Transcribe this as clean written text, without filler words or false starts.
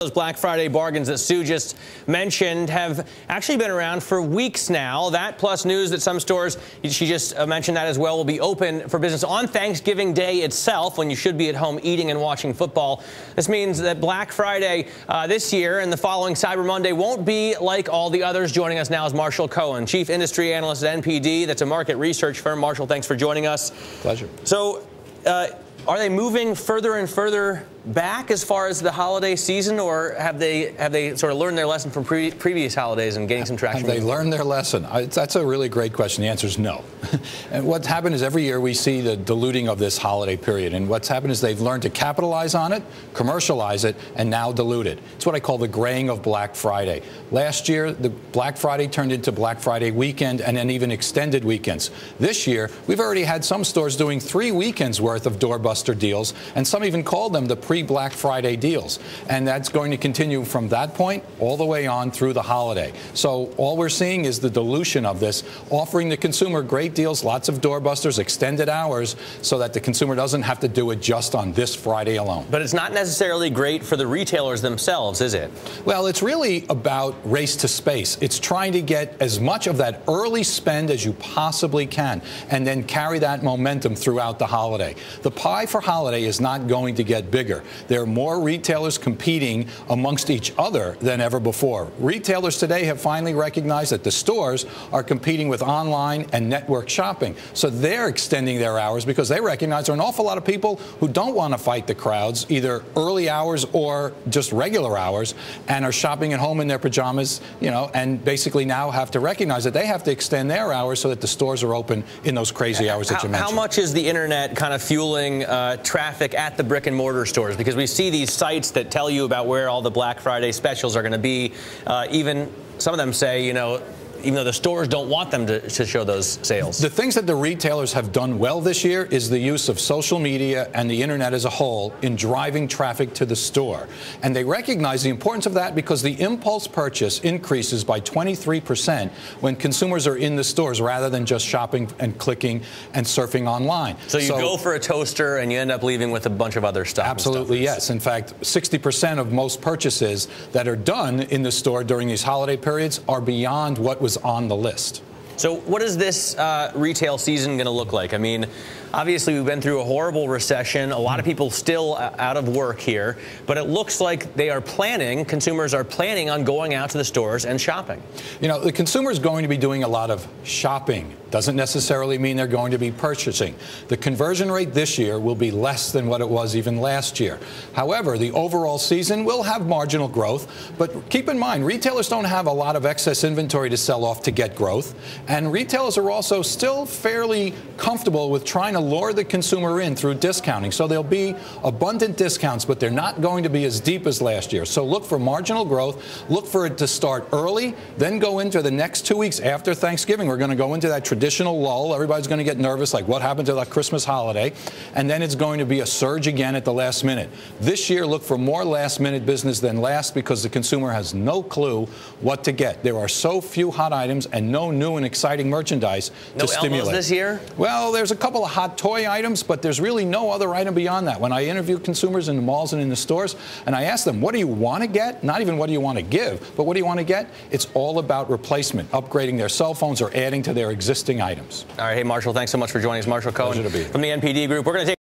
Those Black Friday bargains that Sue just mentioned have actually been around for weeks now. That plus news that some stores, she just mentioned that as well, will be open for business on Thanksgiving Day itself when you should be at home eating and watching football. This means that Black Friday this year and the following Cyber Monday won't be like all the others. Joining us now is Marshal Cohen, Chief Industry Analyst at NPD. That's a market research firm. Marshal, thanks for joining us. Pleasure. So, are they moving further and further back as far as the holiday season, or have they sort of learned their lesson from previous holidays and gaining some traction? Have they learned their lesson? That's a really great question. The answer is no. And what's happened is every year we see the diluting of this holiday period. And what's happened is they've learned to capitalize on it, commercialize it, and now dilute it. It's what I call the graying of Black Friday. Last year, the Black Friday turned into Black Friday weekend and then even extended weekends. This year, we've already had some stores doing 3 weekends worth of doorbuster deals, and some even called them the pre-Black Friday deals. And that's going to continue from that point all the way on through the holiday. So all we're seeing is the dilution of this, offering the consumer great deals, lots of doorbusters, extended hours, so that the consumer doesn't have to do it just on this Friday alone. But it's not necessarily great for the retailers themselves, is it? Well, it's really about race to space. It's trying to get as much of that early spend as you possibly can and then carry that momentum throughout the holiday. The pie for holiday is not going to get bigger. There are more retailers competing amongst each other than ever before. Retailers today have finally recognized that the stores are competing with online and network shopping. So they're extending their hours because they recognize there are an awful lot of people who don't want to fight the crowds, either early hours or just regular hours, and are shopping at home in their pajamas, and basically now have to recognize that they have to extend their hours so that the stores are open in those crazy hours that you mentioned. How much is the internet kind of fueling traffic at the brick and mortar stores? Because we see these sites that tell you about where all the Black Friday specials are going to be. Even some of them say, even though the stores don't want them to show those sales. The things that the retailers have done well this year is the use of social media and the internet as a whole in driving traffic to the store. And they recognize the importance of that because the impulse purchase increases by 23% when consumers are in the stores rather than just shopping and clicking and surfing online. So you go for a toaster and you end up leaving with a bunch of other stuff. Absolutely, yes. In fact, 60% of most purchases that are done in the store during these holiday periods are beyond what was on the list. So what is this retail season going to look like? I mean, obviously we've been through a horrible recession. A lot of people still out of work here, but it looks like consumers are planning on going out to the stores and shopping. The consumer is going to be doing a lot of shopping. Doesn't necessarily mean they're going to be purchasing. The conversion rate this year will be less than what it was even last year. However, the overall season will have marginal growth, but keep in mind, retailers don't have a lot of excess inventory to sell off to get growth, and retailers are also still fairly comfortable with trying to lure the consumer in through discounting. So there'll be abundant discounts, but they're not going to be as deep as last year. So look for marginal growth, look for it to start early, then go into the next 2 weeks after Thanksgiving. We're going to go into that traditional lull. Everybody's going to get nervous, like what happened to that Christmas holiday, and then it's going to be a surge again at the last minute. This year, look for more last-minute business than last because the consumer has no clue what to get. There are so few hot items and no new and exciting merchandise to stimulate. No Elmos this year? Well, there's a couple of hot toy items, but there's really no other item beyond that. When I interview consumers in the malls and in the stores, and I ask them, what do you want to get? Not even what do you want to give, but what do you want to get? It's all about replacement, upgrading their cell phones or adding to their existing items. All right, hey, Marshal, thanks so much for joining us. Marshal Cohen from the NPD Group. We're going to take